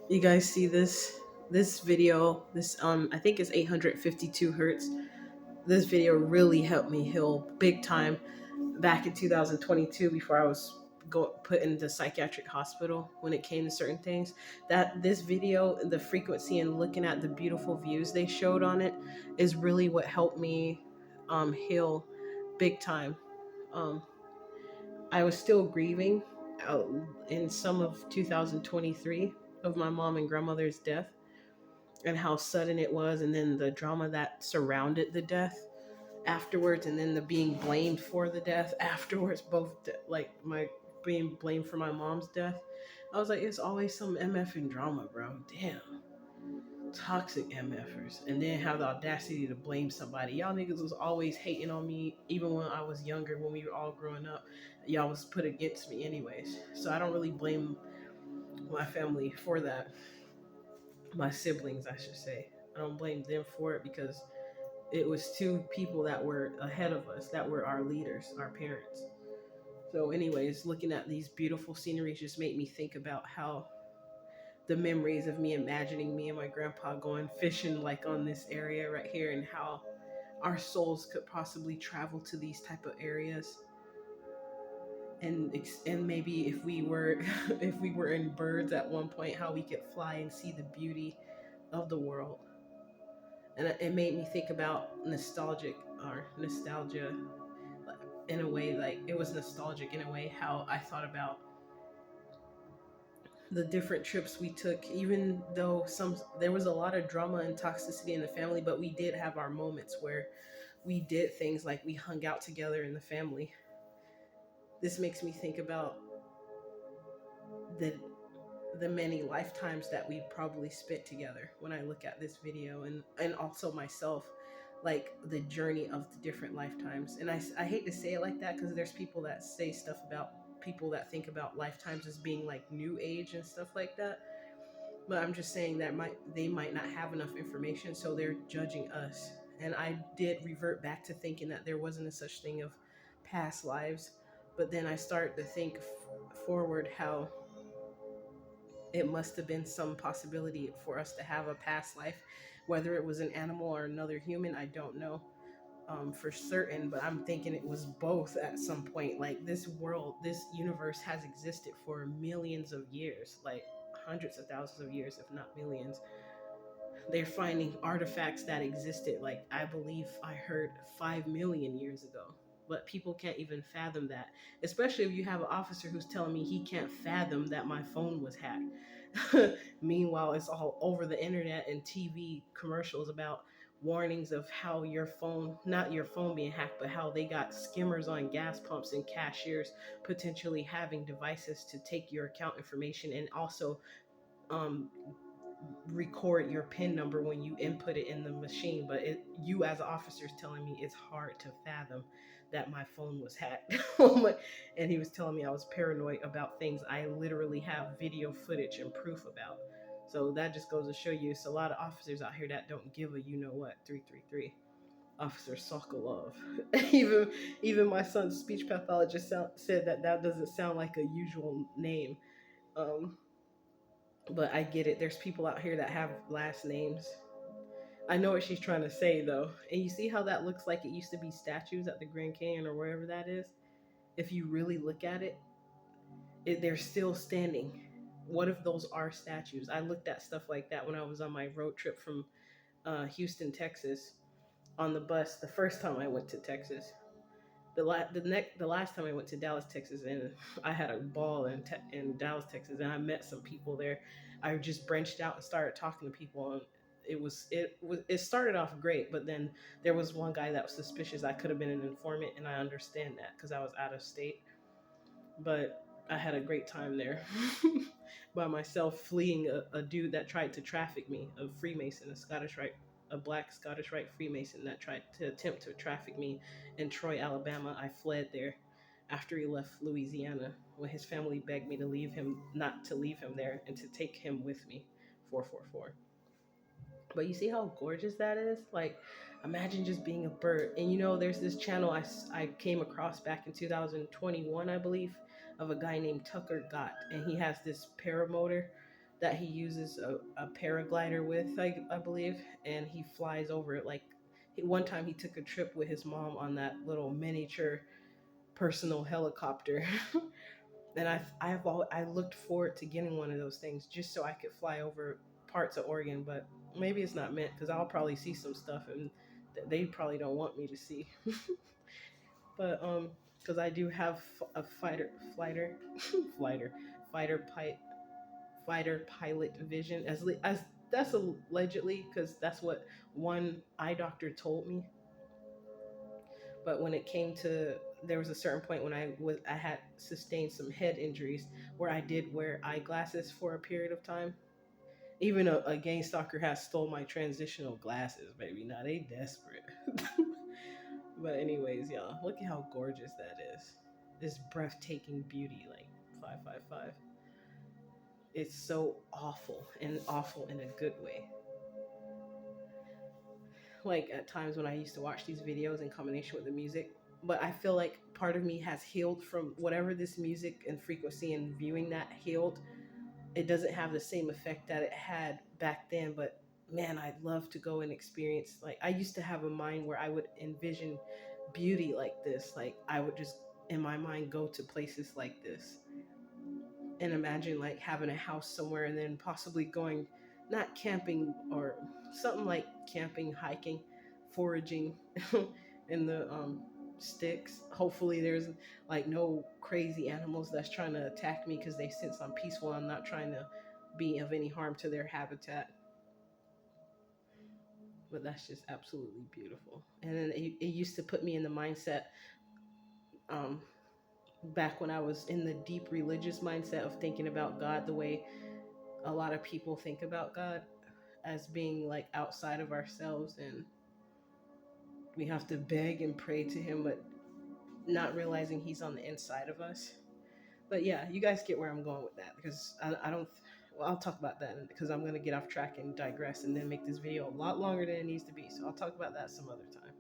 You guys see this video? This I think it's 852 hertz. This video really helped me heal big time back in 2022 before I was put into psychiatric hospital when it came to certain things. That this video, the frequency and looking at the beautiful views they showed on it is really what helped me heal big time. Um, I was still grieving uh, in some of 2023 of my mom and grandmother's death and how sudden it was, and then the drama that surrounded the death afterwards, and then the being blamed for the death afterwards, like my being blamed for my mom's death. I was like, it's always some MFing drama, bro. Damn. Toxic MFers. And then have the audacity to blame somebody. Y'all niggas was always hating on me, even when I was younger, when we were all growing up. Y'all was put against me anyways. So I don't really blame my family for that. My siblings, I should say. I don't blame them for it because it was two people that were ahead of us, that were our leaders, our parents. So, anyways, looking at these beautiful sceneries just made me think about how the memories of me imagining me and my grandpa going fishing like on this area right here, and how our souls could possibly travel to these type of areas, and maybe if we were if we were in birds at one point, how we could fly and see the beauty of the world. And it made me think about nostalgia in a way. Like, it was nostalgic in a way how I thought about the different trips we took, even though some there was a lot of drama and toxicity in the family, but we did have our moments where we did things like we hung out together in the family. This makes me think about the the many lifetimes that we probably spent together when I look at this video, and also myself, like the journey of the different lifetimes. And I hate to say it like that because there's people that say stuff about people that think about lifetimes as being like new age and stuff like that. But I'm just saying that they might not have enough information, so they're judging us. And I did revert back to thinking that there wasn't a such thing of past lives. But then I started to think forward how it must have been some possibility for us to have a past life, whether it was an animal or another human. I don't know for certain, but I'm thinking it was both at some point. Like, this world, this universe has existed for millions of years, like hundreds of thousands of years, if not millions. They're finding artifacts that existed, like, I believe I heard 5 million years ago. But people can't even fathom that, especially if you have an officer who's telling me he can't fathom that my phone was hacked. Meanwhile, it's all over the internet and TV commercials about warnings of how your phone, not your phone being hacked, but how they got skimmers on gas pumps and cashiers potentially having devices to take your account information, and also um, record your PIN number when you input it in the machine. But you as an officer is telling me it's hard to fathom that my phone was hacked. And he was telling me I was paranoid about things I literally have video footage and proof about. So that just goes to show you, it's a lot of officers out here that don't give a 333. Officer Sokolov. even even my son's speech pathologist said that that doesn't sound like a usual name. Um, but I get it. There's people out here that have last names. I know what she's trying to say though. And you see how that looks like it used to be statues at the Grand Canyon or wherever that is? If you really look at it, they're still standing. What if those are statues? I looked at stuff like that when I was on my road trip from Houston, Texas, on the bus the first time I went to Texas. The last time I went to Dallas, Texas, and I had a ball in Dallas, Texas, and I met some people there. I just branched out and started talking to people, and it started off great, but then there was one guy that was suspicious I could have been an informant, and I understand that because I was out of state. But I had a great time there by myself, fleeing a dude that tried to traffic me, a Freemason, a black Scottish Rite Freemason that tried to attempt to traffic me in Troy, Alabama. I fled there after he left Louisiana when his family begged me to leave him, not to leave him there, and to take him with me. 444. But you see how gorgeous that is? Like, imagine just being a bird. And there's this channel I came across back in 2021, I believe, of a guy named Tucker Gott. And he has this paramotor that he uses a paraglider with, I believe, and he flies over it. Like one time, he took a trip with his mom on that little miniature personal helicopter. And I looked forward to getting one of those things just so I could fly over parts of Oregon, but maybe it's not meant because I'll probably see some stuff and they probably don't want me to see. But because I do have a fighter, fighter pilot, fighter pilot vision as that's allegedly because that's what one eye doctor told me. But when it came to, there was a certain point when I had sustained some head injuries where I did wear eyeglasses for a period of time. Even a gang stalker has stole my transitional glasses, baby. Now they desperate. But anyways, y'all, look at how gorgeous that is. This breathtaking beauty, like 555. It's so awful and awful in a good way. Like at times when I used to watch these videos in combination with the music, but I feel like part of me has healed from whatever this music and frequency and viewing that healed. It doesn't have the same effect that it had back then, but man, I'd love to go and experience, like I used to have a mind where I would envision beauty like this. Like I would just in my mind go to places like this and imagine like having a house somewhere and then possibly going not camping or something like camping, hiking, foraging in the sticks. Hopefully there's like no crazy animals that's trying to attack me because they sense I'm peaceful. I'm not trying to be of any harm to their habitat. But that's just absolutely beautiful. And then it used to put me in the mindset um, back when I was in the deep religious mindset of thinking about God the way a lot of people think about God, as being like outside of ourselves and we have to beg and pray to him, but not realizing he's on the inside of us. But yeah, you guys get where I'm going with that because I don't. Well, I'll talk about that because I'm going to get off track and digress and then make this video a lot longer than it needs to be. So I'll talk about that some other time.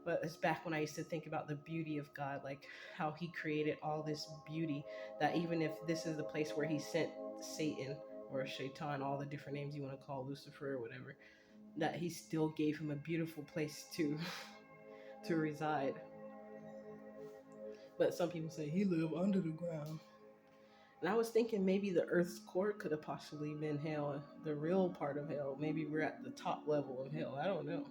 But it's back when I used to think about the beauty of God, like how he created all this beauty, that even if this is the place where he sent Satan or Shaitan, all the different names you want to call Lucifer or whatever, that he still gave him a beautiful place to to reside. But some people say he lived under the ground. And I was thinking maybe the Earth's core could have possibly been hell, the real part of hell. Maybe we're at the top level of hell. I don't know.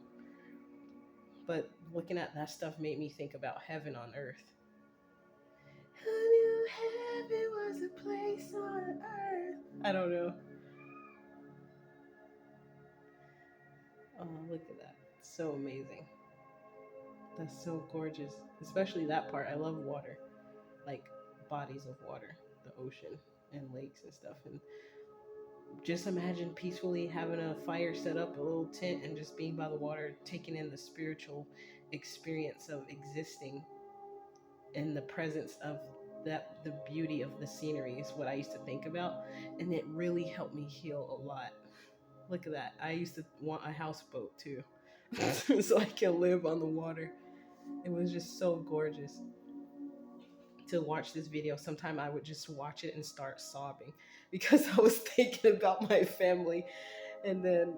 But looking at that stuff made me think about heaven on earth. Who knew heaven was a place on earth? I don't know. Oh, look at that. So amazing. That's so gorgeous. Especially that part. I love water. Like bodies of water, the ocean and lakes and stuff. And just imagine peacefully having a fire set up, a little tent, and just being by the water, taking in the spiritual experience of existing in the presence of that. The beauty of the scenery is what I used to think about, and it really helped me heal a lot. Look at that. I used to want a houseboat too, so I can live on the water. It was just so gorgeous to watch this video. Sometime I would just watch it and start sobbing because I was thinking about my family, and then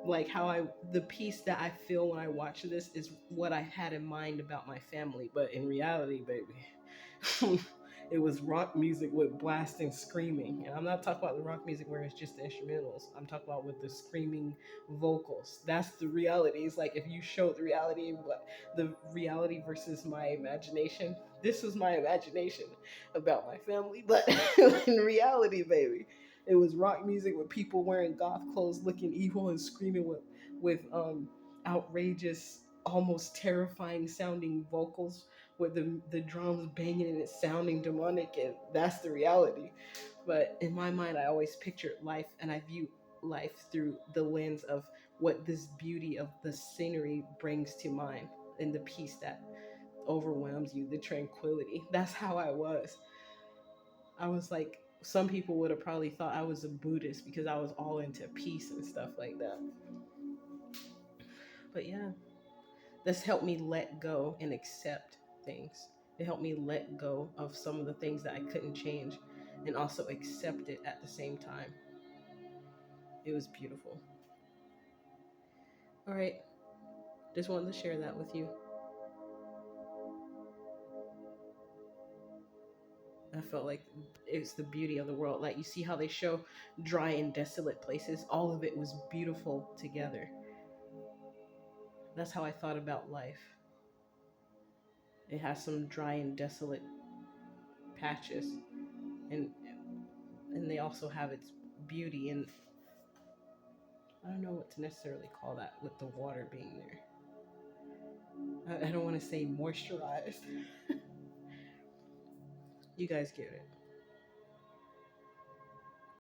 like how the peace that I feel when I watch this is what I had in mind about my family. But in reality, baby, it was rock music with blasting screaming. And I'm not talking about the rock music where it's just the instrumentals. I'm talking about with the screaming vocals. That's the reality. It's like if you showed the reality, what the reality versus my imagination. This was my imagination about my family, but in reality, baby, it was rock music with people wearing goth clothes, looking evil and screaming with outrageous, almost terrifying sounding vocals with the drums banging and it sounding demonic, and that's the reality. But in my mind, I always pictured life, and I view life through the lens of what this beauty of the scenery brings to mind, and the peace that overwhelms you, the tranquility. That's how I was. I was like, some people would have probably thought I was a Buddhist because I was all into peace and stuff like that. But yeah, this helped me let go and accept things. It helped me let go of some of the things that I couldn't change and also accept it at the same time. It was beautiful. All right, just wanted to share that with you. I felt like it's the beauty of the world. Like, you see how they show dry and desolate places? All of it was beautiful together. That's how I thought about life. It has some dry and desolate patches, and they also have its beauty. And I don't know what to necessarily call that with the water being there. I don't want to say moisturized. You guys get it.